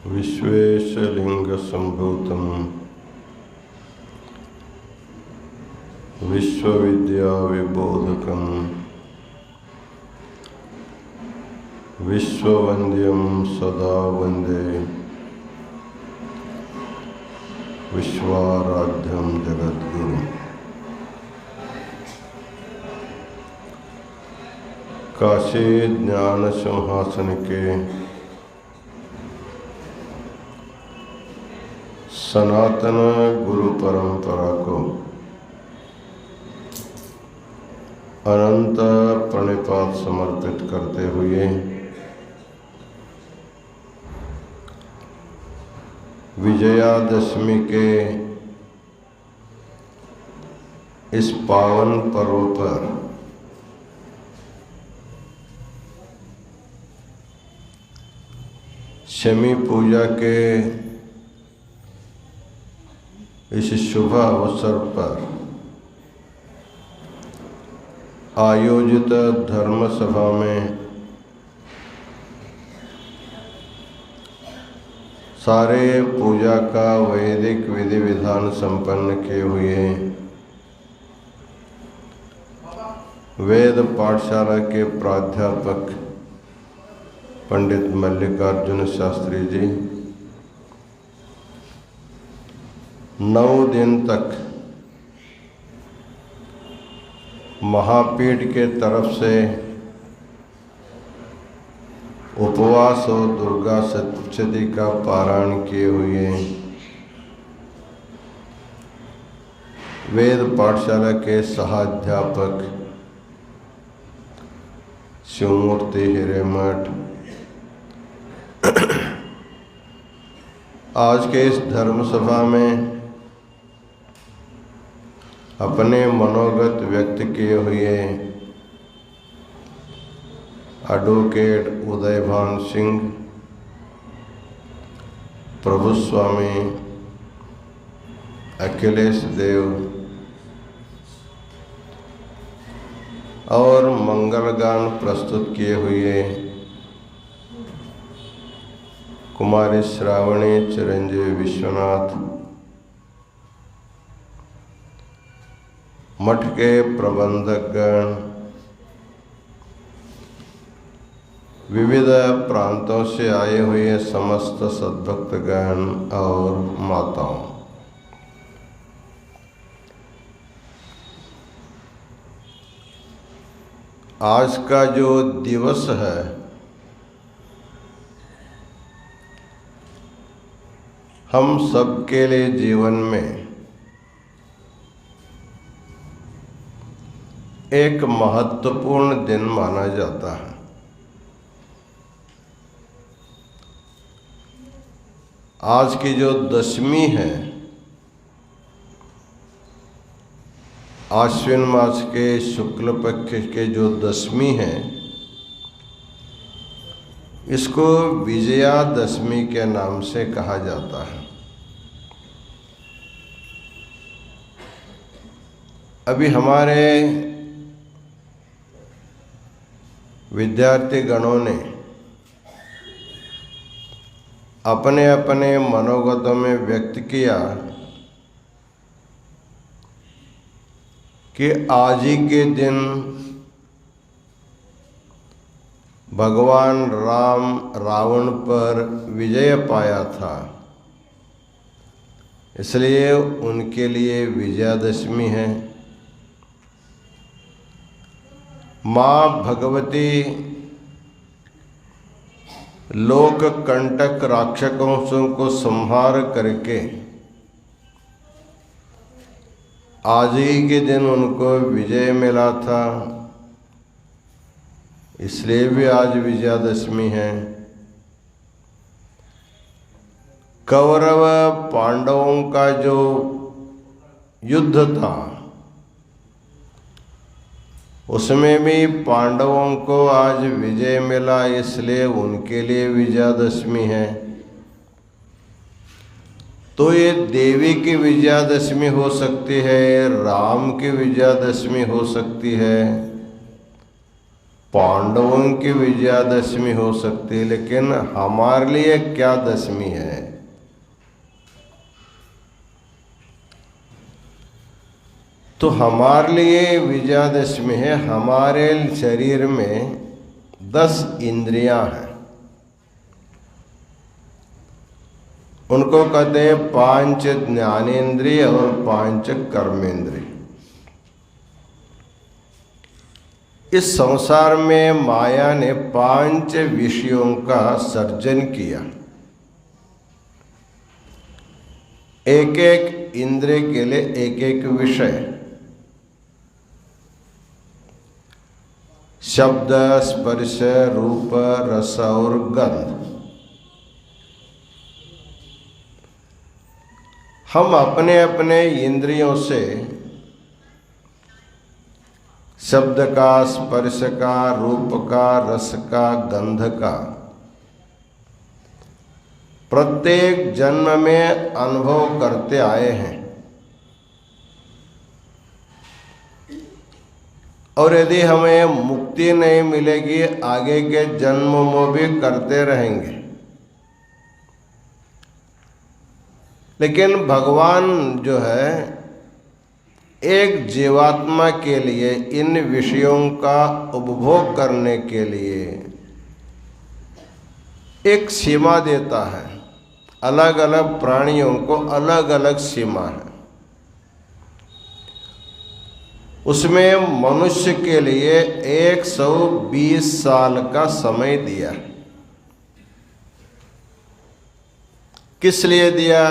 विश्वेशलिंगसंभूतं विश्वविद्याविबोधकं विश्ववन्द्यं सदा वन्दे विश्वाराध्यं जगद्गुरुं। काशी ज्ञान सिंहासन के सनातन गुरु परंपरा को अनंत प्रणिपात समर्पित करते हुए विजयादशमी के इस पावन पर्व पर शमी पूजा के इस शुभ अवसर पर आयोजित धर्म सभा में सारे पूजा का वैदिक विधि विधान संपन्न किए हुए वेद पाठशाला के प्राध्यापक पंडित मल्लिकार्जुन शास्त्री जी 9 दिन तक महापीठ के तरफ से उपवास और दुर्गा सप्तशती का पारायण किए हुए वेद पाठशाला के सहाध्यापक शिवमूर्ति हिरेमठ आज के इस धर्म सभा में अपने मनोगत व्यक्त किए हुए एडवोकेट उदयभान सिंह, प्रभु स्वामी अखिलेश देव और मंगलगान प्रस्तुत किए हुए कुमारी श्रावणी चिरंजीवी विश्वनाथ, मठ के प्रबंधकगण, विविध प्रांतों से आए हुए समस्त सद्भक्तगण और माताओं, आज का जो दिवस है हम सबके लिए जीवन में एक महत्वपूर्ण दिन माना जाता है। आज की जो दशमी है, आश्विन मास के शुक्ल पक्ष के जो दशमी है, इसको विजयादशमी के नाम से कहा जाता है। अभी हमारे विद्यार्थी गणों ने अपने अपने मनोगतों में व्यक्त किया कि आज ही के दिन भगवान राम रावण पर विजय पाया था, इसलिए उनके लिए विजयादशमी है। माँ भगवती लोक कंटक राक्षसों को संहार करके आज ही के दिन उनको विजय मिला था, इसलिए भी आज विजयादशमी है। कौरव पांडवों का जो युद्ध था उसमें भी पांडवों को आज विजय मिला, इसलिए उनके लिए विजयादशमी है। तो ये देवी की विजयादशमी हो सकती है, राम की विजयादशमी हो सकती है, पांडवों की विजयादशमी हो सकती है, लेकिन हमारे लिए क्या दशमी है? तो हमारे लिए विजयादशमी है, हमारे शरीर में 10 इंद्रियां हैं। उनको कहते हैं 5 ज्ञानेंद्रिय और 5 कर्मेंद्रिय। इस संसार में माया ने 5 विषयों का सर्जन किया। एक एक इंद्रिय के लिए एक एक विषय। शब्द, स्पर्श, रूप, रस और गंध। हम अपने अपने इंद्रियों से शब्द का, स्पर्श का, रूप का, रस का, गंध का प्रत्येक जन्म में अनुभव करते आए हैं। और यदि हमें मुक्ति नहीं मिलेगी, आगे के जन्मों में भी करते रहेंगे। लेकिन भगवान जो है एक जीवात्मा के लिए इन विषयों का उपभोग करने के लिए एक सीमा देता है। अलग अलग प्राणियों को अलग अलग सीमा है। उसमें मनुष्य के लिए 120 साल का समय दिया। किस लिए दिया?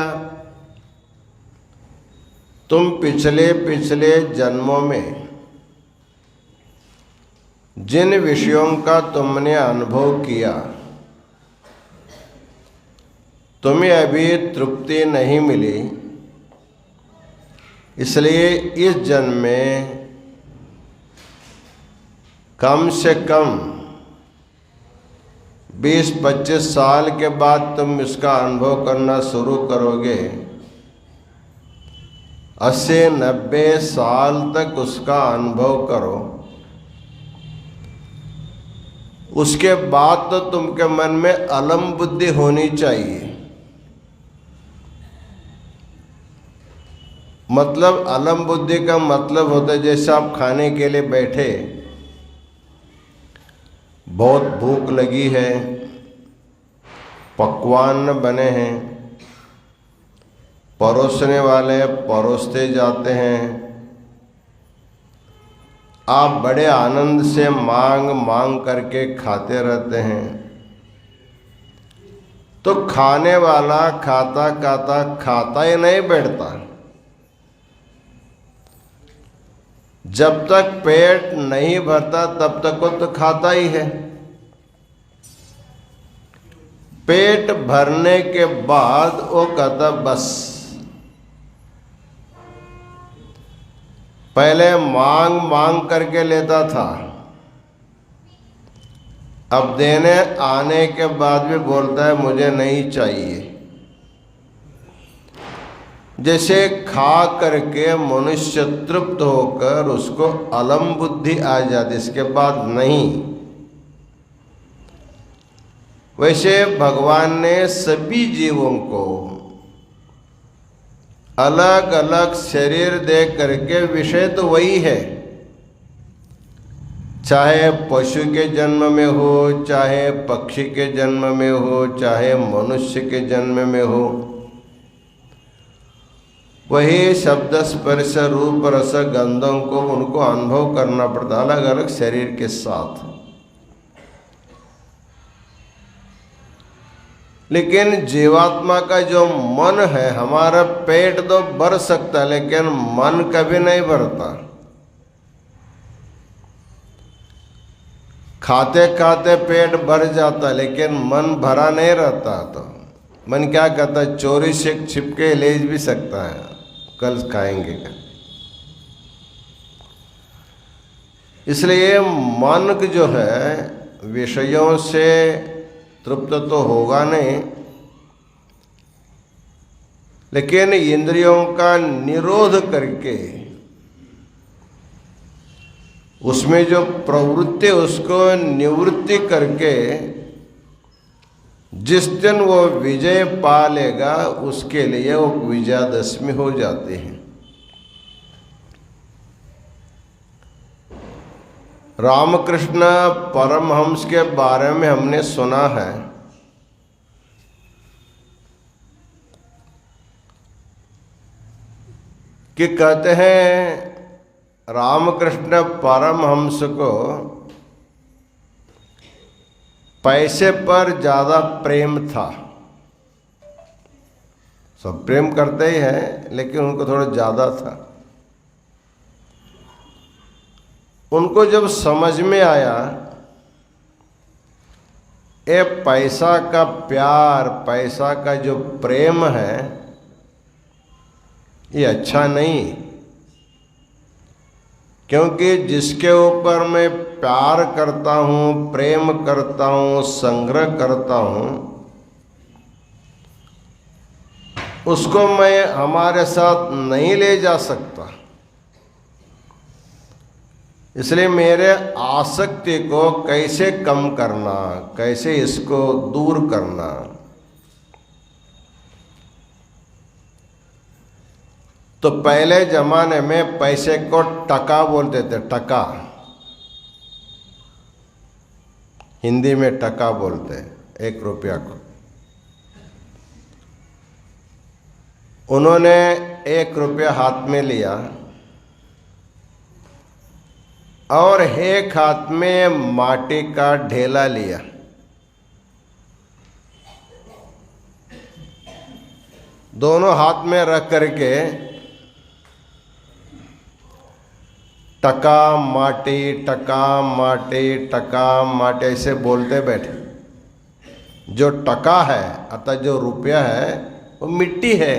तुम पिछले पिछले जन्मों में जिन विषयों का तुमने अनुभव किया, तुम्हें अभी तृप्ति नहीं मिली, इसलिए इस जन्म में कम से कम 20-25 साल के बाद तुम इसका अनुभव करना शुरू करोगे। 80-90 साल तक उसका अनुभव करो। उसके बाद तो तुमके मन में अलम बुद्धि होनी चाहिए। मतलब अलम बुद्धि का मतलब होता है जैसे आप खाने के लिए बैठे, बहुत भूख लगी है, पकवान बने हैं, परोसने वाले परोसते जाते हैं, आप बड़े आनंद से मांग मांग करके खाते रहते हैं। तो खाने वाला खाता खाता खाता ही नहीं बैठता। जब तक पेट नहीं भरता तब तक वो तो खाता ही है। पेट भरने के बाद वो कहता बस। पहले मांग मांग करके लेता था, अब देने आने के बाद भी बोलता है मुझे नहीं चाहिए। जैसे खा करके मनुष्य तृप्त होकर उसको अलम बुद्धि आ जाती, इसके बाद नहीं। वैसे भगवान ने सभी जीवों को अलग अलग शरीर दे करके, विषय तो वही है, चाहे पशु के जन्म में हो, चाहे पक्षी के जन्म में हो, चाहे मनुष्य के जन्म में हो, वही शब्द स्पर्श रूप रस गंधों को उनको अनुभव करना पड़ता, अलग अलग शरीर के साथ। लेकिन जीवात्मा का जो मन है, हमारा पेट तो भर सकता है लेकिन मन कभी नहीं भरता। खाते खाते पेट भर जाता लेकिन मन भरा नहीं रहता। तो मन क्या कहता है, चोरी से छिपके ले भी सकता है, कल खाएंगे क्या। इसलिए मन जो है विषयों से तृप्त तो होगा नहीं, लेकिन इंद्रियों का निरोध करके उसमें जो प्रवृत्ति उसको निवृत्ति करके जिस दिन वो विजय पा लेगा उसके लिए वो विजयादशमी हो जाती है। रामकृष्ण परमहंस के बारे में हमने सुना है कि कहते हैं रामकृष्ण परमहंस को पैसे पर ज़्यादा प्रेम था। सब प्रेम करते ही हैं लेकिन उनको थोड़ा ज़्यादा था। उनको जब समझ में आया ये पैसा का प्यार, पैसा का जो प्रेम है ये अच्छा नहीं, क्योंकि जिसके ऊपर मैं प्यार करता हूँ, प्रेम करता हूँ, संग्रह करता हूँ, उसको मैं हमारे साथ नहीं ले जा सकता। इसलिए मेरे आसक्ति को कैसे कम करना, कैसे इसको दूर करना। तो पहले जमाने में पैसे को टका बोलते थे, टका, हिंदी में टका बोलते हैं 1 रुपया को। उन्होंने 1 रुपया हाथ में लिया और एक हाथ में माटी का ढेला लिया। दोनों हाथ में रख करके टका माटी, टका माटी, टका माटी ऐसे बोलते बैठे। जो टका है अर्थात जो रुपया है वो मिट्टी है।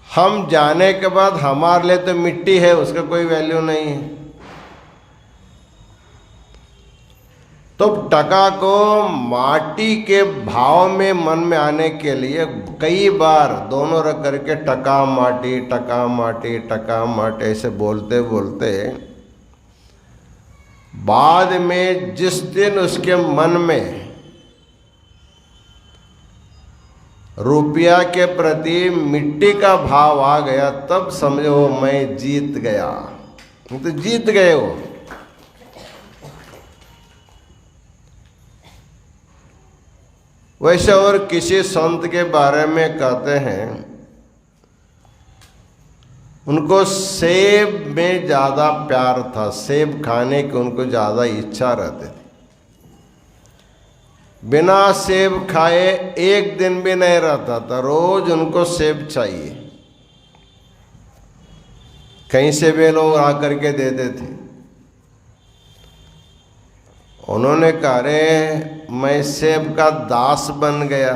हम जाने के बाद हमारे लिए तो मिट्टी है, उसका कोई वैल्यू नहीं है। तो टका को माटी के भाव में मन में आने के लिए कई बार दोनों रख करके टका माटी, टका माटी, टका माटी ऐसे बोलते बोलते बाद में जिस दिन उसके मन में रुपया के प्रति मिट्टी का भाव आ गया, तब समझो मैं जीत गया। तो जीत गए हो। वैसे और किसी संत के बारे में कहते हैं उनको सेब में ज़्यादा प्यार था, सेब खाने की उनको ज़्यादा इच्छा रहती थी। बिना सेब खाए एक दिन भी नहीं रहता था, रोज उनको सेब चाहिए। कहीं से वे लोग आकर के देते थे। उन्होंने कहा रे मैं सेब का दास बन गया,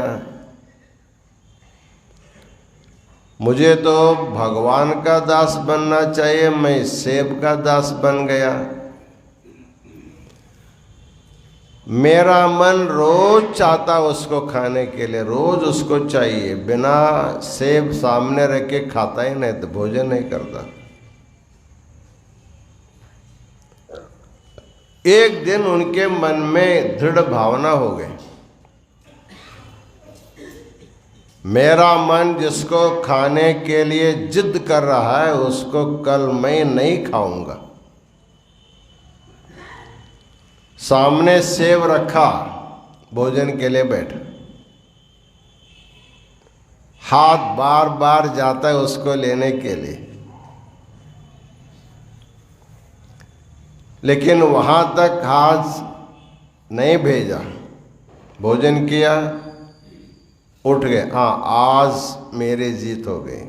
मुझे तो भगवान का दास बनना चाहिए, मैं सेब का दास बन गया। मेरा मन रोज चाहता उसको खाने के लिए, रोज उसको चाहिए। बिना सेब सामने रख के खाता ही नहीं तो भोजन नहीं करता। एक दिन उनके मन में दृढ़ भावना हो गई, मेरा मन जिसको खाने के लिए जिद कर रहा है उसको कल मैं नहीं खाऊंगा। सामने सेब रखा, भोजन के लिए बैठा, हाथ बार बार जाता है उसको लेने के लिए, लेकिन वहां तक हाथ नहीं भेजा। भोजन किया, उठ गए, हाँ आज मेरी जीत हो गई।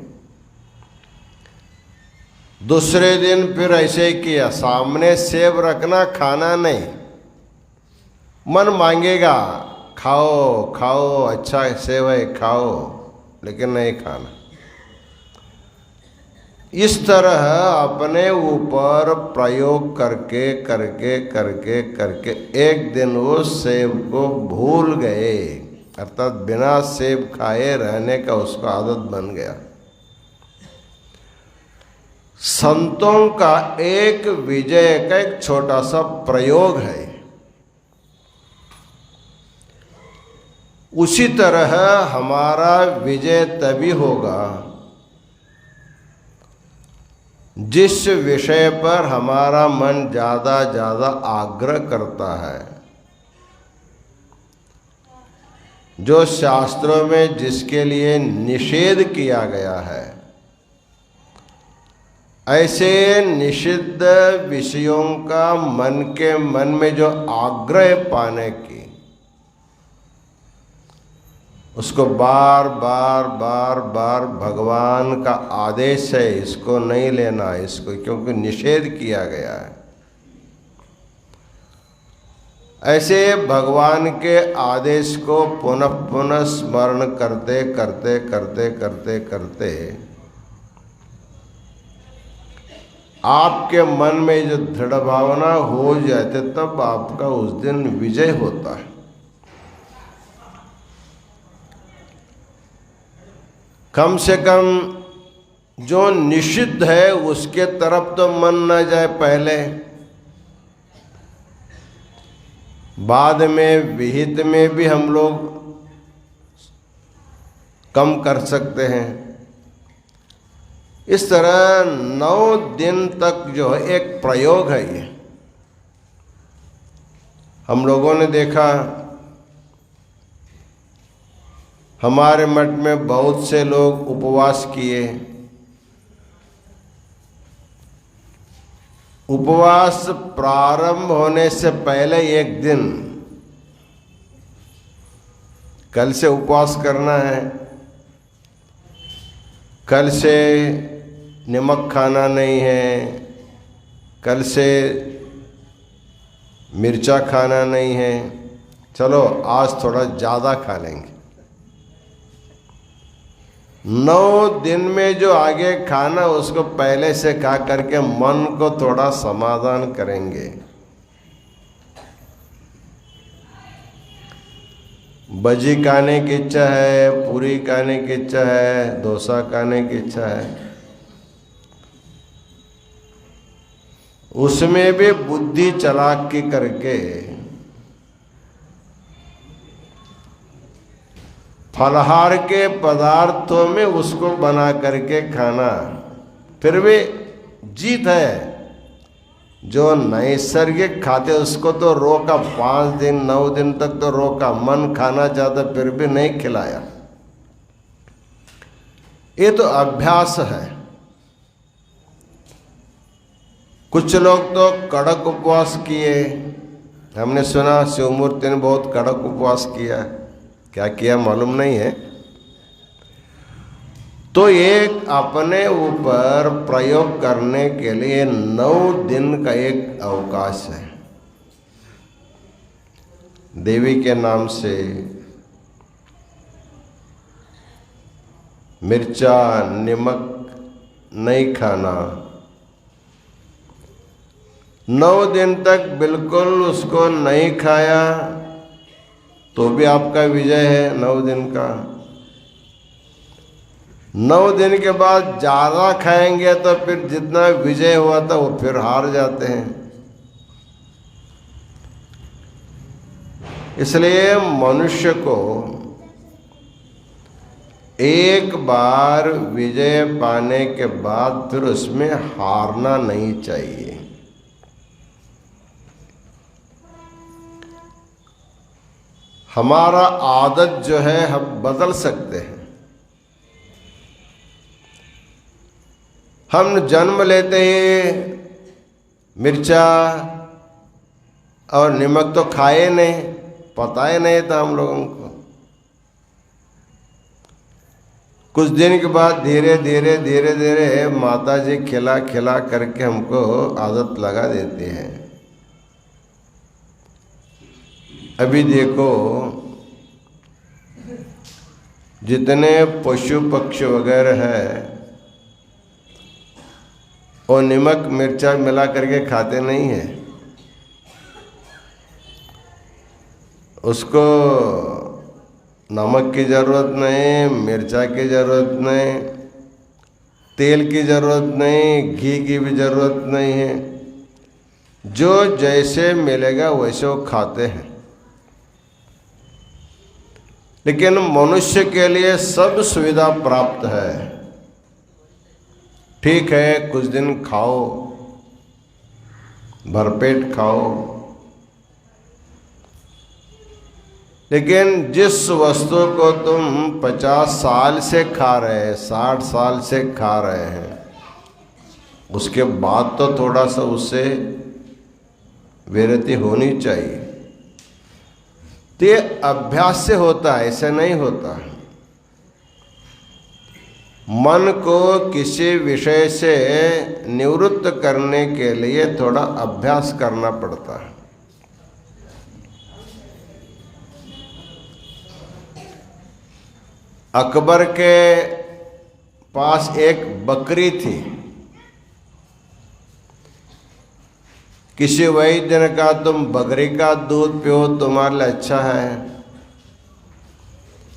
दूसरे दिन फिर ऐसे ही किया, सामने सेब रखना, खाना नहीं। मन मांगेगा खाओ खाओ, अच्छा सेब है खाओ, लेकिन नहीं खाना। इस तरह अपने ऊपर प्रयोग करके करके करके करके एक दिन वो सेब को भूल गए, अर्थात बिना सेब खाए रहने का उसको आदत बन गया। संतों का एक विजय का एक छोटा सा प्रयोग है। उसी तरह हमारा विजय तभी होगा जिस विषय पर हमारा मन ज़्यादा आग्रह करता है, जो शास्त्रों में जिसके लिए निषेध किया गया है, ऐसे निषिद्ध विषयों का मन में जो आग्रह पाने की, उसको बार बार भगवान का आदेश है, इसको नहीं लेना, इसको, क्योंकि निषेध किया गया है। ऐसे भगवान के आदेश को पुनः पुनः स्मरण करते करते आपके मन में जो दृढ़ भावना हो जाते, तब आपका उस दिन विजय होता है। कम से कम जो निषिद्ध है उसके तरफ तो मन न जाए पहले, बाद में विहित में भी हम लोग कम कर सकते हैं। इस तरह 9 दिन तक जो है एक प्रयोग है ये। हम लोगों ने देखा, हमारे मठ में बहुत से लोग उपवास किए। उपवास प्रारंभ होने से पहले एक दिन, कल से उपवास करना है, कल से नमक खाना नहीं है, कल से मिर्चा खाना नहीं है, चलो आज थोड़ा ज़्यादा खा लेंगे। 9 दिन में जो आगे खाना उसको पहले से खा करके मन को थोड़ा समाधान करेंगे। बजी खाने की इच्छा है, पूरी खाने की इच्छा है, डोसा खाने की इच्छा है, उसमें भी बुद्धि चालाकी करके फलहार के पदार्थों में उसको बना करके खाना, फिर भी जीत है। जो नैसर्गिक खाते उसको तो रोका, 5 दिन 9 दिन तक तो रोका, मन खाना चाहता फिर भी नहीं खिलाया। ये तो अभ्यास है। कुछ लोग तो कड़क उपवास किए, हमने सुना शिवमूर्ति ने बहुत कड़क उपवास किया, क्या किया मालूम नहीं है। तो एक अपने ऊपर प्रयोग करने के लिए 9 दिन का एक अवकाश है। देवी के नाम से मिर्चा नमक नहीं खाना, 9 दिन तक बिल्कुल उसको नहीं खाया तो भी आपका विजय है 9 दिन का। 9 दिन के बाद ज़्यादा खाएंगे तो फिर जितना विजय हुआ था वो फिर हार जाते हैं। इसलिए मनुष्य को एक बार विजय पाने के बाद फिर उसमें हारना नहीं चाहिए। हमारा आदत जो है हम बदल सकते हैं। हम जन्म लेते ही मिर्चा और नमक तो खाए नहीं, पता ही नहीं था हम लोगों को। कुछ दिन के बाद धीरे धीरे माता जी खिला खिला करके हमको आदत लगा देती है। अभी देखो जितने पशु पक्षी वगैरह है वो नमक मिर्चा मिला करके खाते नहीं है। उसको नमक की ज़रूरत नहीं, मिर्चा की ज़रूरत नहीं, तेल की जरूरत नहीं, घी की भी जरूरत नहीं है, जो जैसे मिलेगा वैसे वो खाते हैं। लेकिन मनुष्य के लिए सब सुविधा प्राप्त है। ठीक है, कुछ दिन खाओ, भरपेट खाओ, लेकिन जिस वस्तु को तुम 50 साल से खा रहे हैं, 60 साल से खा रहे हैं, उसके बाद तो थोड़ा सा उससे विरति होनी चाहिए। तो ये अभ्यास से होता है, ऐसे नहीं होता। मन को किसी विषय से निवृत्त करने के लिए थोड़ा अभ्यास करना पड़ता है। अकबर के पास एक बकरी थी। किसी वैद्य ने कहा तुम बकरी का दूध पियो, तुम्हारे लिए अच्छा है।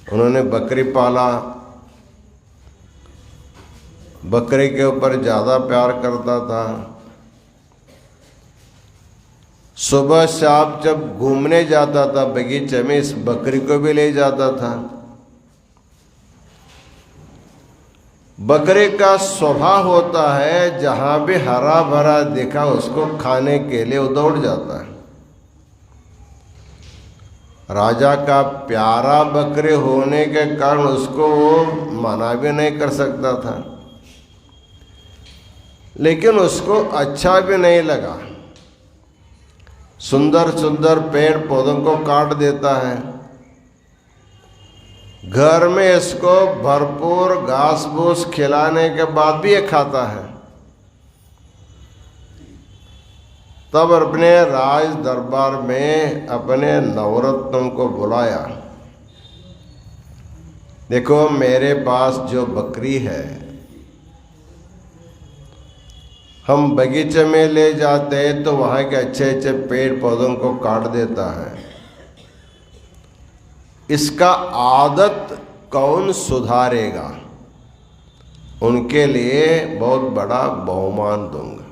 उन्होंने बकरी पाला, बकरी के ऊपर ज़्यादा प्यार करता था। सुबह शाम जब घूमने जाता था बगीचे में, इस बकरी को भी ले जाता था। बकरी का स्वभाव होता है जहां भी हरा भरा दिखा उसको खाने के लिए वो दौड़ जाता है। राजा का प्यारा बकरी होने के कारण उसको वो मना भी नहीं कर सकता था, लेकिन उसको अच्छा भी नहीं लगा। सुंदर सुंदर पेड़ पौधों को काट देता है, घर में इसको भरपूर घास फूस खिलाने के बाद भी ये खाता है। तब अपने राज दरबार में अपने नवरत्नों को बुलाया, देखो मेरे पास जो बकरी है, हम बगीचे में ले जाते हैं तो वहाँ के अच्छे अच्छे पेड़ पौधों को काट देता है। इसका आदत कौन सुधारेगा? उनके लिए बहुत बड़ा बहुमान दूंगा।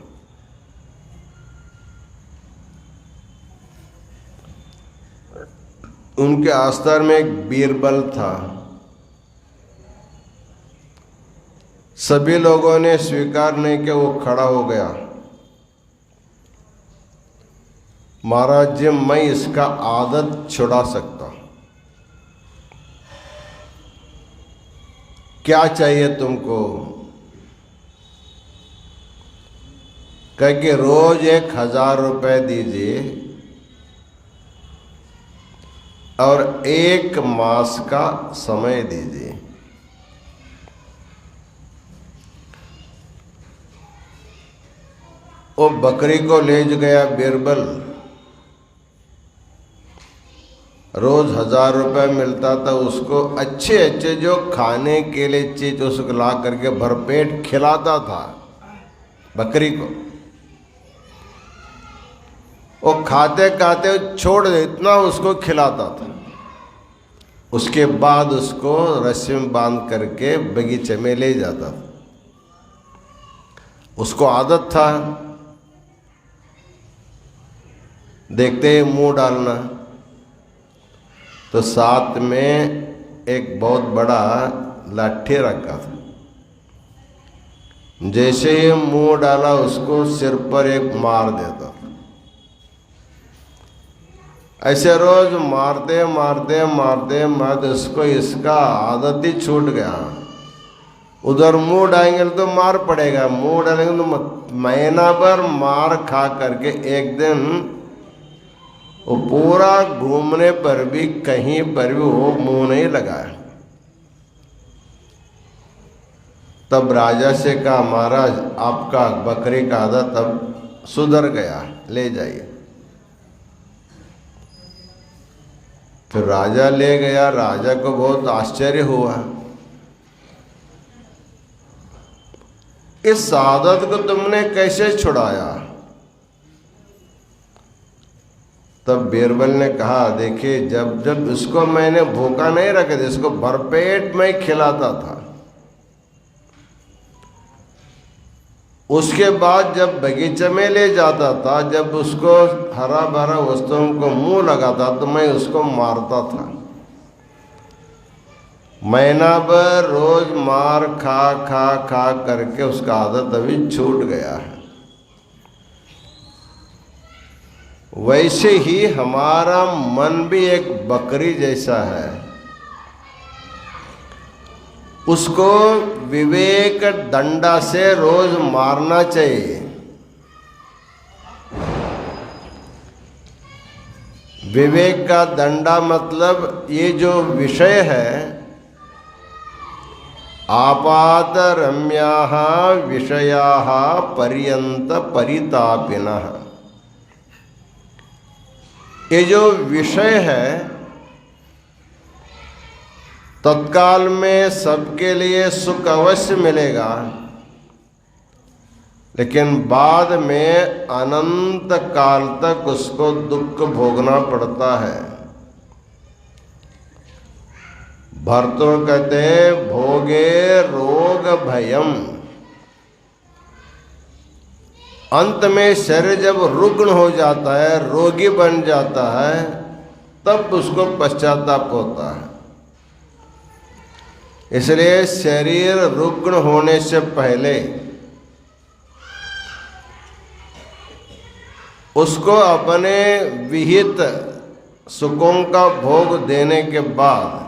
उनके आस्तर में एक बीरबल था। सभी लोगों ने स्वीकार नहीं किया, वो खड़ा हो गया, महाराज जी मैं इसका आदत छुड़ा सकता हूं, क्या चाहिए तुमको? कह के रोज 1000 रुपए दीजिए और 1 मास का समय दीजिए। वो बकरी को ले गया बीरबल, रोज 1000 रुपये मिलता था उसको, अच्छे अच्छे जो खाने के लिए चीज उसको ला करके भरपेट खिलाता था बकरी को। वो खाते खाते छोड़ दे, इतना उसको खिलाता था। उसके बाद उसको रस्सी में बांध करके बगीचे में ले जाता था। उसको आदत था देखते ही मुंह डालना, तो साथ में एक बहुत बड़ा लाठी रखा था। जैसे ही मुंह डाला उसको सिर पर एक मार देता। ऐसे रोज मारते मारते मारते मारते उसको इसका आदत ही छूट गया। उधर मुंह डालेंगे तो मार पड़ेगा, मुंह डालेंगे तो महीना भर मार खा करके एक दिन वो पूरा घूमने पर भी कहीं पर भी वो मुंह नहीं लगाया। तब राजा से कहा महाराज आपका बकरी का आदत अब सुधर गया, ले जाइए। फिर राजा ले गया। राजा को बहुत आश्चर्य हुआ, इस आदत को तुमने कैसे छुड़ाया? तब बीरबल ने कहा देखिए जब जब इसको मैंने भूखा नहीं रखे थे, इसको भरपेट में खिलाता था, उसके बाद जब बगीचे में ले जाता था, जब उसको हरा भरा वस्तुओं को मुंह लगाता तो मैं उसको मारता था। महीना भर रोज मार खा खा खा करके उसका आदत अभी छूट गया है। वैसे ही हमारा मन भी एक बकरी जैसा है, उसको विवेक दंडा से रोज मारना चाहिए। विवेक का दंडा मतलब ये जो विषय है, आपात रम्याः विषयाः पर्यंत परितापिनः। ये जो विषय है तत्काल में सबके लिए सुख अवश्य मिलेगा, लेकिन बाद में अनंत काल तक उसको दुख भोगना पड़ता है। भर्तो कहते भोगे रोग भयम। अंत में शरीर जब रुग्ण हो जाता है, रोगी बन जाता है, तब उसको पश्चाताप होता है। इसलिए शरीर रुग्ण होने से पहले उसको अपने विहित सुखों का भोग देने के बाद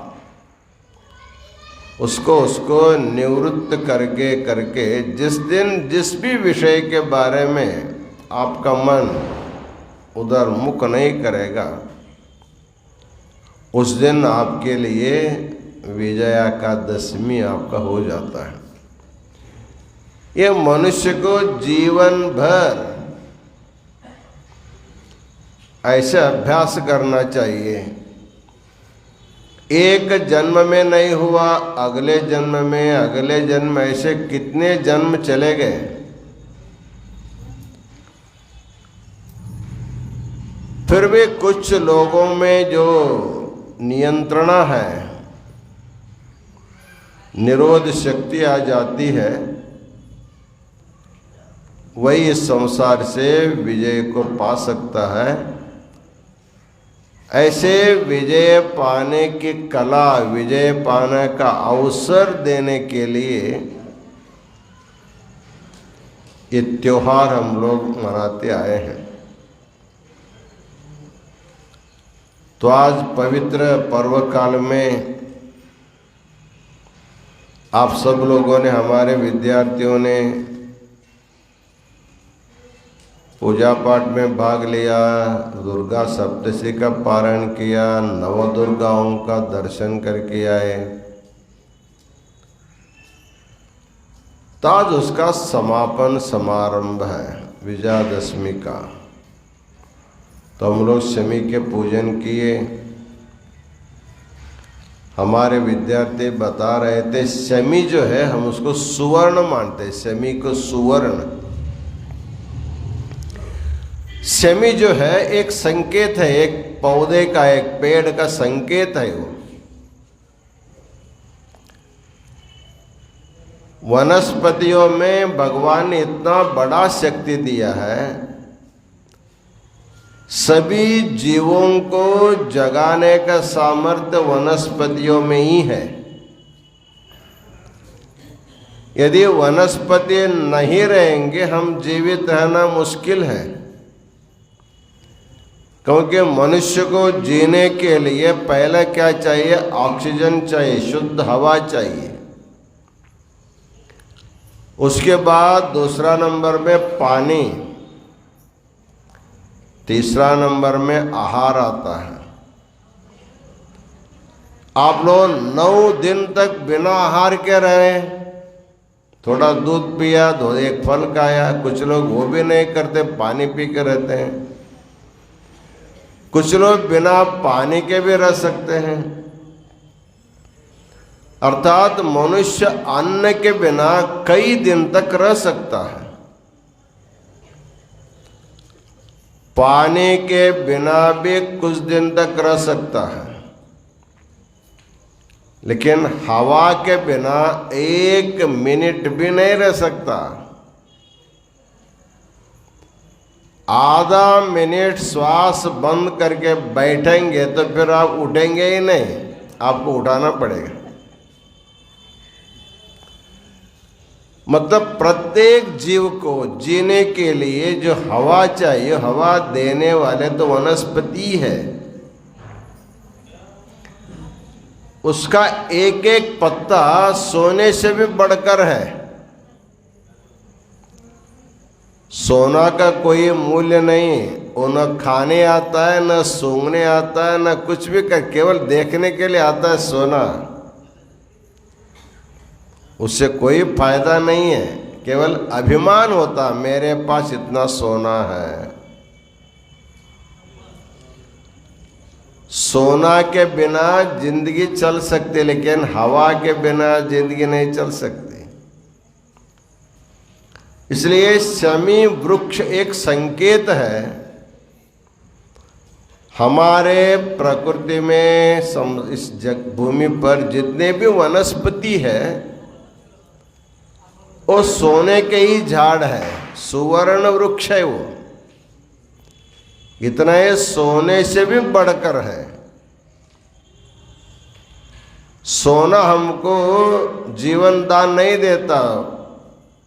उसको निवृत्त करके जिस दिन जिस भी विषय के बारे में आपका मन उधर मुख नहीं करेगा, उस दिन आपके लिए विजया का दशमी आपका हो जाता है। ये मनुष्य को जीवन भर ऐसे अभ्यास करना चाहिए। एक जन्म में नहीं हुआ, अगले जन्म में, अगले जन्म, ऐसे कितने जन्म चले गए। फिर भी कुछ लोगों में जो नियंत्रण है, निरोध शक्ति आ जाती है, वही इस संसार से विजय को पा सकता है। ऐसे विजय पाने की कला, विजय पाने का अवसर देने के लिए ये त्योहार हम लोग मनाते आए हैं। तो आज पवित्र पर्व काल में आप सब लोगों ने, हमारे विद्यार्थियों ने पूजा पाठ में भाग लिया, दुर्गा सप्तशती का पारायण किया, नव दुर्गाओं का दर्शन करके आए। तो आज उसका समापन समारंभ है विजयादशमी का। तो हम लोग शमी के पूजन किए। हमारे विद्यार्थी बता रहे थे शमी जो है हम उसको सुवर्ण मानते हैं, शमी को सुवर्ण। शमी जो है एक संकेत है, एक पौधे का, एक पेड़ का संकेत है। वो वनस्पतियों में भगवान ने इतना बड़ा शक्ति दिया है, सभी जीवों को जगाने का सामर्थ्य वनस्पतियों में ही है। यदि वनस्पति नहीं रहेंगे, हम जीवित रहना मुश्किल है। क्योंकि मनुष्य को जीने के लिए पहले क्या चाहिए? ऑक्सीजन चाहिए, शुद्ध हवा चाहिए। उसके बाद दूसरा नंबर में पानी, तीसरा नंबर में आहार आता है। आप लोग 9 दिन तक बिना आहार के रहे, थोड़ा दूध पिया, एक फल खाया। कुछ लोग वो भी नहीं करते, पानी पी के रहते हैं। कुछ लोग बिना पानी के भी रह सकते हैं। अर्थात मनुष्य अन्न के बिना कई दिन तक रह सकता है, पानी के बिना भी कुछ दिन तक रह सकता है, लेकिन हवा के बिना 1 मिनट भी नहीं रह सकता। आधा मिनट श्वास बंद करके बैठेंगे तो फिर आप उठेंगे ही नहीं, आपको उठाना पड़ेगा। मतलब प्रत्येक जीव को जीने के लिए जो हवा चाहिए, हवा देने वाले तो वनस्पति है। उसका एक एक पत्ता सोने से भी बढ़कर है। सोना का कोई मूल्य नहीं, वो न खाने आता है, न सूंघने आता है, न कुछ भी कर, केवल देखने के लिए आता है सोना। उससे कोई फायदा नहीं है, केवल अभिमान होता मेरे पास इतना सोना है। सोना के बिना जिंदगी चल सकती, लेकिन हवा के बिना जिंदगी नहीं चल सकती। इसलिए शमी वृक्ष एक संकेत है हमारे प्रकृति में, इस भूमि पर जितने भी वनस्पति है वो सोने के ही झाड़ है, सुवर्ण वृक्ष है। वो इतना ये सोने से भी बढ़कर है। सोना हमको जीवन दान नहीं देता,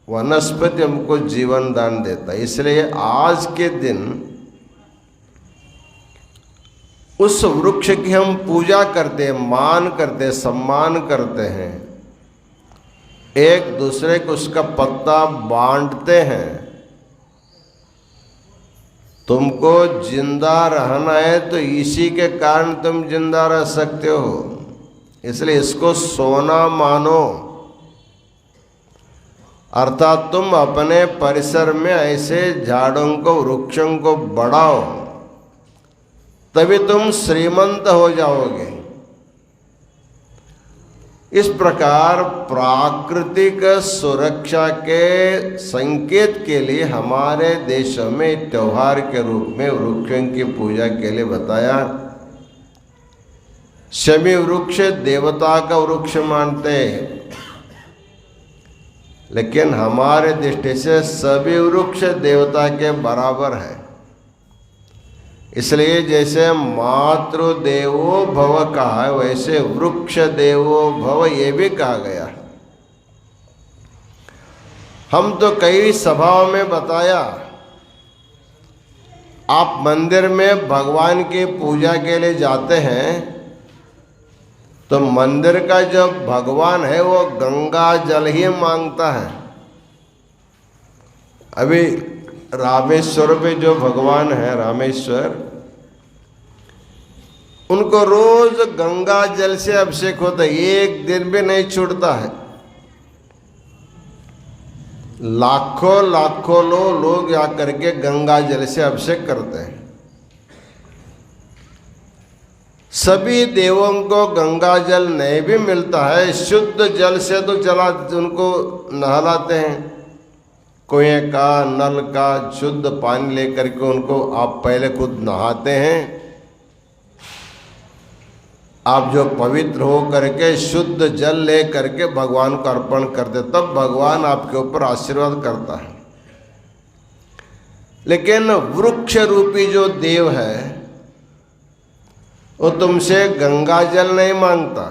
वनस्पति हमको जीवन दान देता। इसलिए आज के दिन उस वृक्ष की हम पूजा करते हैं, मान करते हैं, सम्मान करते हैं, एक दूसरे को उसका पत्ता बांटते हैं। तुमको जिंदा रहना है तो इसी के कारण तुम जिंदा रह सकते हो, इसलिए इसको सोना मानो। अर्थात तुम अपने परिसर में ऐसे झाड़ों को, वृक्षों को बढ़ाओ, तभी तुम श्रीमंत हो जाओगे। इस प्रकार प्राकृतिक सुरक्षा के संकेत के लिए हमारे देशों में त्योहार के रूप में वृक्षों की पूजा के लिए बताया। शमी वृक्ष देवता का वृक्ष मानते हैं, लेकिन हमारे दृष्टि से सभी वृक्ष देवता के बराबर है। इसलिए जैसे मातृदेवो भव कहा है, वैसे वृक्ष देवो भव ये भी कहा गया। हम तो कई सभाओं में बताया, आप मंदिर में भगवान की पूजा के लिए जाते हैं तो मंदिर का जो भगवान है वो गंगा जल ही मांगता है। अभी रामेश्वर पे जो भगवान है, रामेश्वर, उनको रोज गंगा जल से अभिषेक होता है, एक दिन भी नहीं छूटता है। लाखों लाखों लोग आकर के गंगा जल से अभिषेक करते हैं। सभी देवों को गंगा जल नहीं भी मिलता है, शुद्ध जल से तो चला उनको नहलाते हैं। कुएं का, नल का शुद्ध पानी लेकर के उनको आप पहले खुद नहाते हैं। आप जो पवित्र हो करके शुद्ध जल ले करके भगवान को अर्पण करते, तब भगवान आपके ऊपर आशीर्वाद करता है। लेकिन वृक्ष रूपी जो देव है वो तुमसे गंगा जल नहीं मांगता।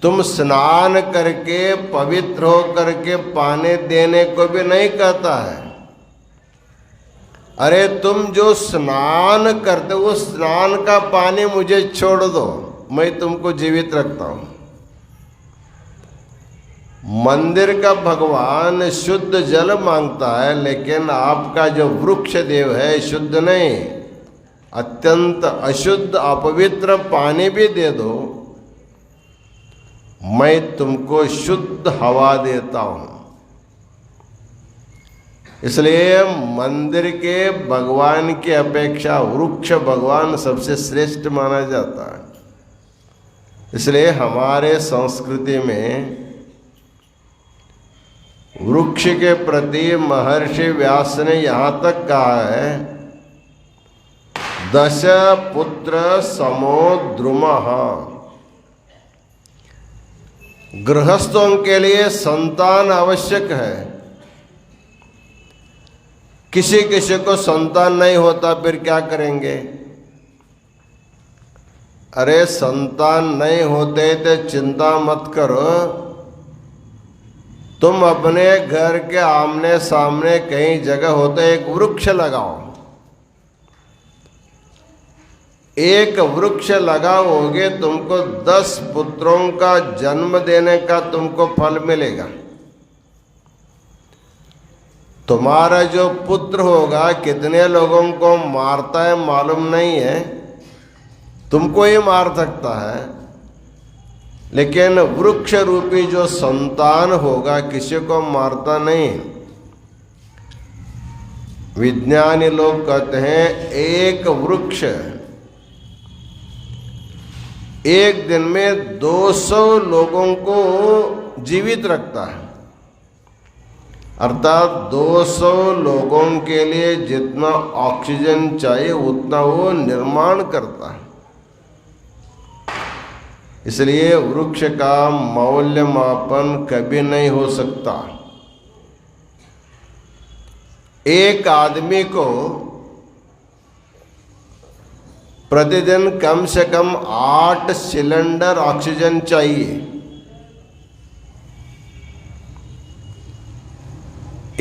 तुम स्नान करके पवित्र हो करके पानी देने को भी नहीं कहता है। अरे तुम जो स्नान करते हो, स्नान का पानी मुझे छोड़ दो, मैं तुमको जीवित रखता हूं। मंदिर का भगवान शुद्ध जल मांगता है, लेकिन आपका जो वृक्ष देव है शुद्ध नहीं, अत्यंत अशुद्ध अपवित्र पानी भी दे दो, मैं तुमको शुद्ध हवा देता हूं। इसलिए मंदिर के भगवान की अपेक्षा वृक्ष भगवान सबसे श्रेष्ठ माना जाता है। इसलिए हमारे संस्कृति में वृक्ष के प्रति महर्षि व्यास ने यहाँ तक कहा है, दश पुत्र समो द्रुमः। गृहस्थों के लिए संतान आवश्यक है, किसी किसी को संतान नहीं होता, फिर क्या करेंगे? अरे संतान नहीं होते तो चिंता मत करो, तुम अपने घर के आमने सामने कहीं जगह होते एक वृक्ष लगाओ। एक वृक्ष लगाओगे तुमको 10 पुत्रों का जन्म देने का तुमको फल मिलेगा। तुम्हारा जो पुत्र होगा कितने लोगों को मारता है मालूम नहीं है, तुमको ही मार सकता है, लेकिन वृक्ष रूपी जो संतान होगा किसी को मारता नहीं। विज्ञानी लोग कहते हैं एक वृक्ष एक दिन में 200 लोगों को जीवित रखता है, अर्थात 200 लोगों के लिए जितना ऑक्सीजन चाहिए उतना वो निर्माण करता है। इसलिए वृक्ष का मौल्यमापन कभी नहीं हो सकता। एक आदमी को प्रतिदिन कम से कम 8 सिलेंडर ऑक्सीजन चाहिए।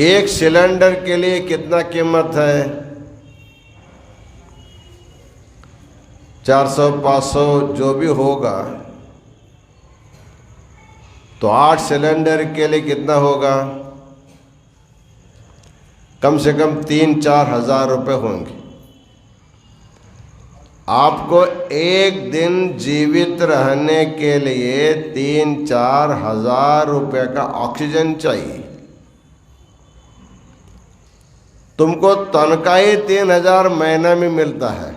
एक सिलेंडर के लिए कितना कीमत है? 400-500 जो भी होगा, तो 8 सिलेंडर के लिए कितना होगा? कम से कम 3-4 हज़ार रुपये होंगे। आपको एक दिन जीवित रहने के लिए 3-4 हज़ार रुपये का ऑक्सीजन चाहिए। तुमको तनख्वाह ही 3,000 महीना में मिलता है।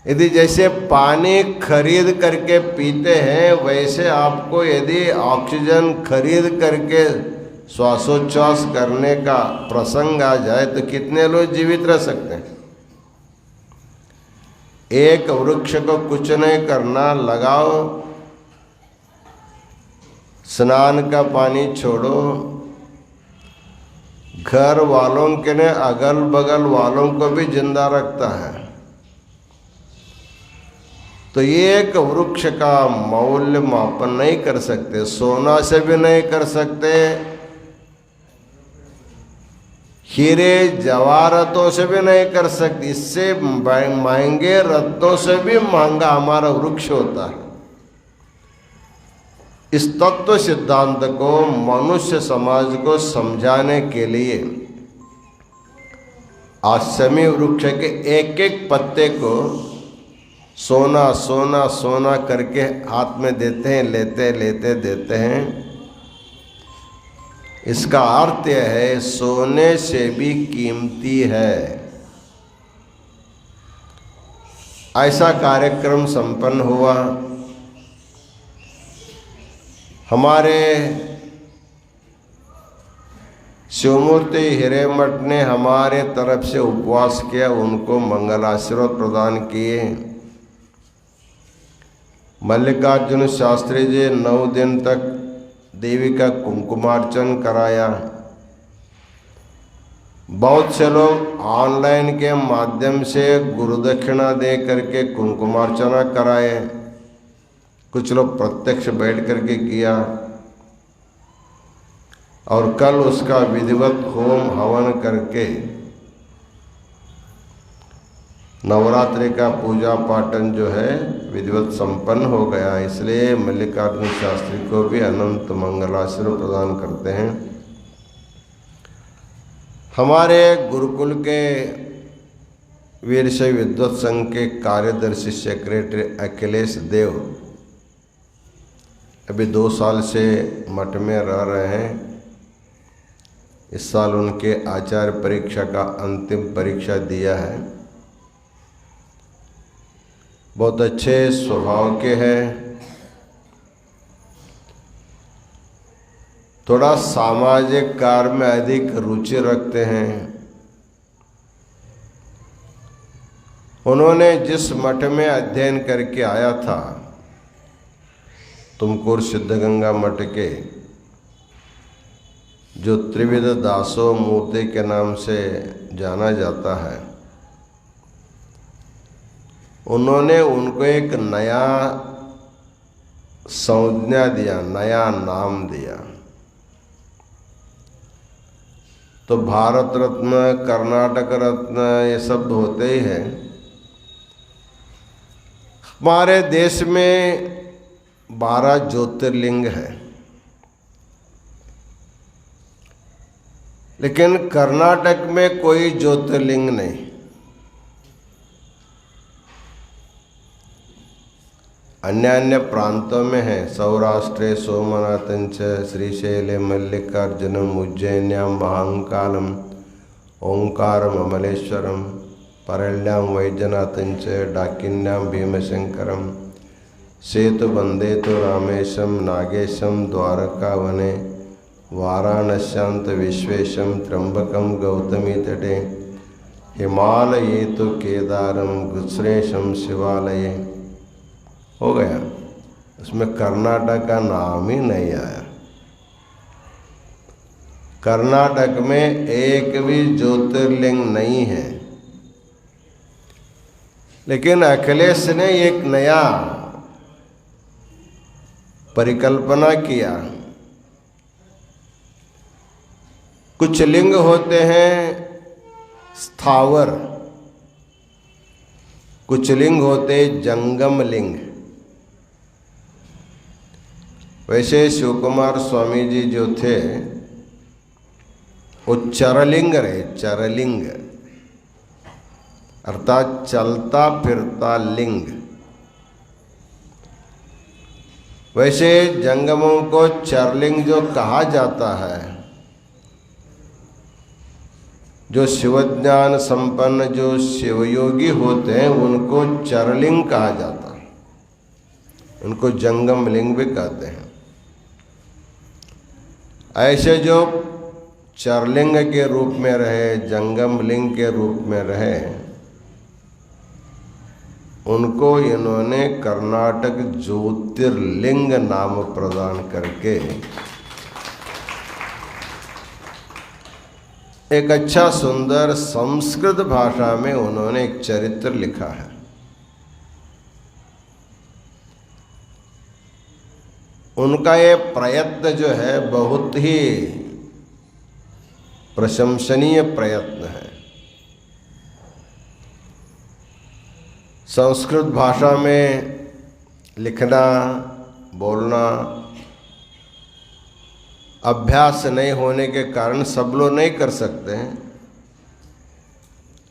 यदि जैसे पानी खरीद करके पीते हैं, वैसे आपको यदि ऑक्सीजन खरीद करके श्वासोच्छ्वास करने का प्रसंग आ जाए तो कितने लोग जीवित रह सकते हैं? एक वृक्ष को कुछ नहीं करना, लगाओ, स्नान का पानी छोड़ो, घर वालों के ने अगल बगल वालों को भी जिंदा रखता है। तो ये एक वृक्ष का मौल्य मापन नहीं कर सकते, सोना से भी नहीं कर सकते, हीरे जवाहरातों से भी नहीं कर सकते, इससे महंगे रत्नों से भी महंगा हमारा वृक्ष होता है। इस तत्व सिद्धांत को मनुष्य समाज को समझाने के लिए आश्रमी वृक्ष के एक एक पत्ते को सोना सोना सोना करके हाथ में देते हैं, लेते लेते देते हैं। इसका अर्थ यह है सोने से भी कीमती है। ऐसा कार्यक्रम संपन्न हुआ। हमारे शिवमूर्ति हिरेमठ ने हमारे तरफ से उपवास किया, उनको मंगलाशीर्वाद प्रदान किए। मल्लिकार्जुन शास्त्री जी 9 दिन तक देवी का कुंकुमार्चन कराया। बहुत से लोग ऑनलाइन के माध्यम से गुरुदक्षिणा दे करके कुंकुमार्चना कराए, कुछ लोग प्रत्यक्ष बैठ करके किया, और कल उसका विधिवत होम हवन करके नवरात्रि का पूजा पाठन जो है विधिवत संपन्न हो गया। इसलिए मल्लिकार्जुन शास्त्री को भी अनंत मंगलाशीर्वाद प्रदान करते हैं। हमारे गुरुकुल के वीरशैव विद्वत संघ के कार्यदर्शी सेक्रेटरी अखिलेश देव अभी 2 साल से मठ में रह रहे हैं। इस साल उनके आचार्य परीक्षा का अंतिम परीक्षा दिया है। बहुत अच्छे स्वभाव के हैं, थोड़ा सामाजिक कार्य में अधिक रुचि रखते हैं। उन्होंने जिस मठ में अध्ययन करके आया था, तुमकुर सिद्धगंगा मठ के, जो त्रिविध दासो मूर्ति के नाम से जाना जाता है, उन्होंने उनको एक नया संज्ञा दिया, नया नाम दिया। तो भारत रत्न, कर्नाटक रत्न ये सब होते ही हैं। हमारे देश में 12 ज्योतिर्लिंग है, लेकिन कर्नाटक में कोई ज्योतिर्लिंग नहीं। अन्य अन्य प्रांतों में है। सौराष्ट्रे सोमनाथंच, श्रीशैले मल्लिकार्जुनम, उज्जैन्याम महाकालम, ओंकारम अमलेश्वरम, परल्यां वैद्यनाथंच, डाकिन्यां भीमशंकरम, सेतुबंधे तो रामेशम, नागेशम द्वारकावने, वाराणस्यांत विश्वेशम, त्र्यंबकम गौतमी तटे, हिमालये तो केदारम, गुश्रेशम शिवालये। हो गया, उसमें कर्नाटक का नाम ही नहीं आया। कर्नाटक में एक भी ज्योतिर्लिंग नहीं है। लेकिन अखिलेश ने एक नया परिकल्पना किया। कुछ लिंग होते हैं स्थावर, कुछ लिंग होते जंगम लिंग। वैसे शिव कुमार स्वामी जी जो थे वो चरलिंग रहे, चरलिंग अर्थात चलता फिरता लिंग। वैसे जंगमों को चरलिंग जो कहा जाता है, जो शिवज्ञान संपन्न जो शिवयोगी होते हैं उनको चरलिंग कहा जाता है, उनको जंगम लिंग भी कहते हैं। ऐसे जो चरलिंग के रूप में रहे, जंगम लिंग के रूप में रहे, उनको इन्होंने कर्नाटक ज्योतिर्लिंग नाम प्रदान करके एक अच्छा सुंदर संस्कृत भाषा में उन्होंने एक चरित्र लिखा है। उनका ये प्रयत्न जो है बहुत ही प्रशंसनीय प्रयत्न है। संस्कृत भाषा में लिखना बोलना अभ्यास नहीं होने के कारण सब लोग नहीं कर सकते हैं।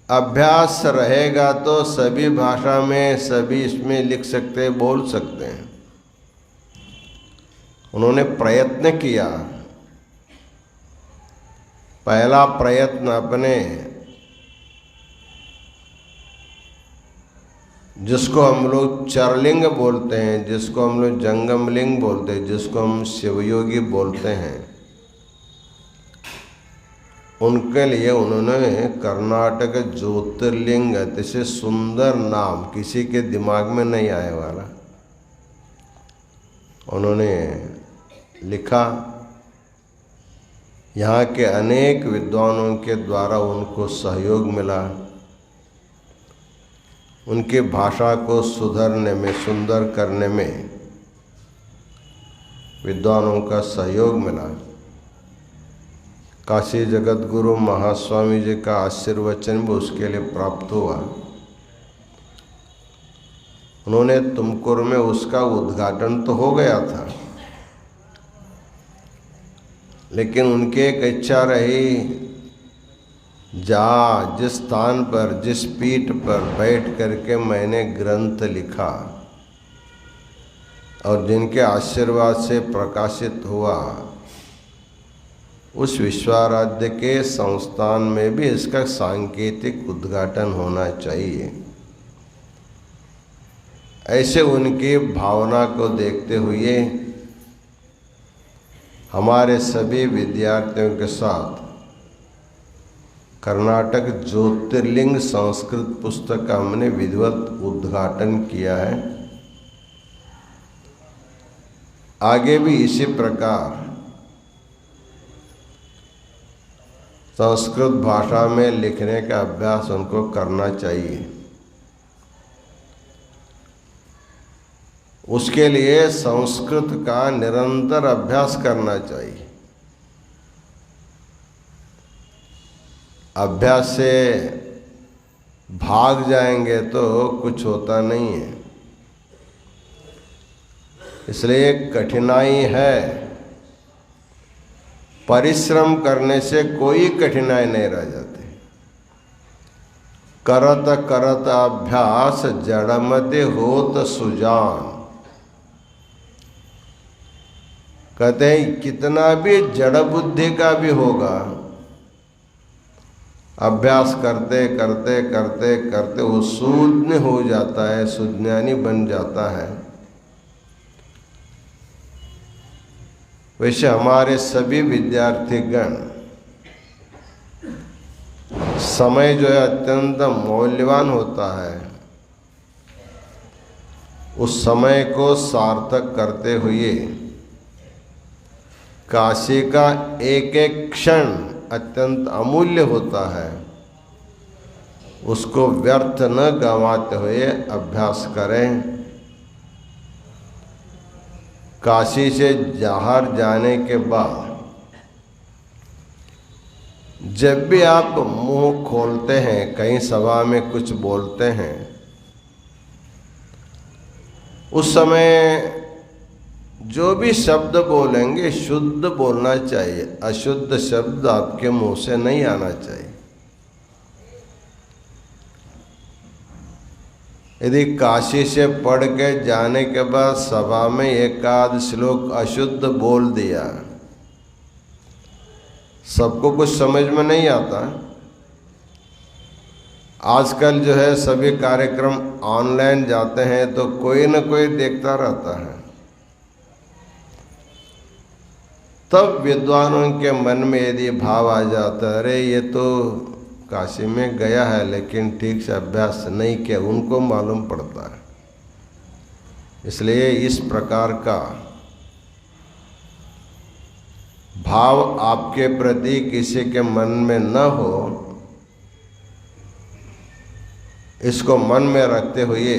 अभ्यास रहेगा तो सभी भाषा में सभी इसमें लिख सकते हैं, बोल सकते हैं। उन्होंने प्रयत्न किया। पहला प्रयत्न अपने जिसको हम लोग चरलिंग बोलते हैं, जिसको हम लोग जंगमलिंग बोलते हैं, जिसको हम शिवयोगी बोलते हैं, उनके लिए उन्होंने कर्नाटक ज्योतिर्लिंग अतिशय सुंदर नाम, किसी के दिमाग में नहीं आने वाला, उन्होंने लिखा। यहाँ के अनेक विद्वानों के द्वारा उनको सहयोग मिला, उनकी भाषा को सुधरने में, सुंदर करने में विद्वानों का सहयोग मिला। काशी जगत गुरु महास्वामी जी का आशीर्वचन भी उसके लिए प्राप्त हुआ। उन्होंने तुमकुर में उसका उद्घाटन तो हो गया था, लेकिन उनकी एक इच्छा रही, जिस स्थान पर, जिस पीठ पर बैठ करके मैंने ग्रंथ लिखा और जिनके आशीर्वाद से प्रकाशित हुआ, उस विश्वाराध्य के संस्थान में भी इसका सांकेतिक उद्घाटन होना चाहिए। ऐसे उनकी भावना को देखते हुए हमारे सभी विद्यार्थियों के साथ कर्नाटक ज्योतिर्लिंग संस्कृत पुस्तक का हमने विधिवत उद्घाटन किया है। आगे भी इसी प्रकार संस्कृत भाषा में लिखने का अभ्यास उनको करना चाहिए। उसके लिए संस्कृत का निरंतर अभ्यास करना चाहिए। अभ्यास से भाग जाएंगे तो कुछ होता नहीं है। इसलिए कठिनाई है, परिश्रम करने से कोई कठिनाई नहीं रह जाती। करत करत अभ्यास जड़मति होत सुजान। कहते हैं कितना भी जड़ बुद्धि का भी होगा, अभ्यास करते करते करते करते वो शून्य हो जाता है, सुज्ञानी बन जाता है। वैसे हमारे सभी विद्यार्थीगण समय जो है अत्यंत मौल्यवान होता है, उस समय को सार्थक करते हुए काशी का एक एक क्षण अत्यंत अमूल्य होता है, उसको व्यर्थ न गंवाते हुए अभ्यास करें। काशी से बाहर जाने के बाद जब भी आप मुंह खोलते हैं, कहीं सभा में कुछ बोलते हैं, उस समय जो भी शब्द बोलेंगे शुद्ध बोलना चाहिए, अशुद्ध शब्द आपके मुंह से नहीं आना चाहिए। यदि काशी से पढ़ के जाने के बाद सभा में एक आध श्लोक अशुद्ध बोल दिया, सबको कुछ समझ में नहीं आता। आजकल जो है सभी कार्यक्रम ऑनलाइन जाते हैं तो कोई न कोई देखता रहता है। तब विद्वानों के मन में यदि भाव आ जाता है, अरे ये तो काशी में गया है लेकिन ठीक से अभ्यास नहीं किया, उनको मालूम पड़ता है। इसलिए इस प्रकार का भाव आपके प्रति किसी के मन में न हो, इसको मन में रखते हुए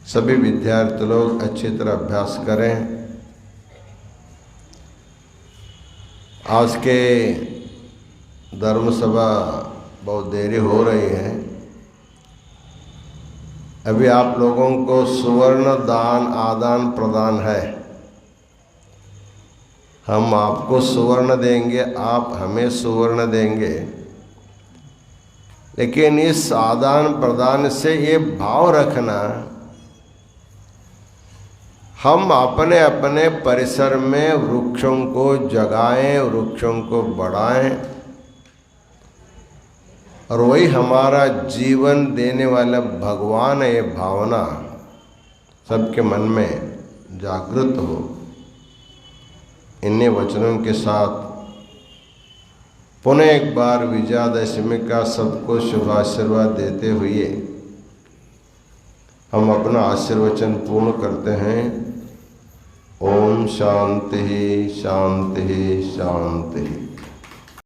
सभी विद्यार्थी लोग अच्छी तरह अभ्यास करें। आज के धर्म सभा बहुत देरी हो रही है। अभी आप लोगों को सुवर्ण दान आदान प्रदान है। हम आपको सुवर्ण देंगे, आप हमें सुवर्ण देंगे, लेकिन इस आदान प्रदान से ये भाव रखना, हम अपने अपने परिसर में वृक्षों को जगाएं, वृक्षों को बढ़ाएं, और वही हमारा जीवन देने वाला भगवान है। ये भावना सबके मन में जागृत हो। इन्हीं वचनों के साथ पुनः एक बार विजयादशमी का सबको शुभ आशीर्वाद देते हुए हम अपना आशीर्वचन पूर्ण करते हैं। ओम शांति शांति शांति।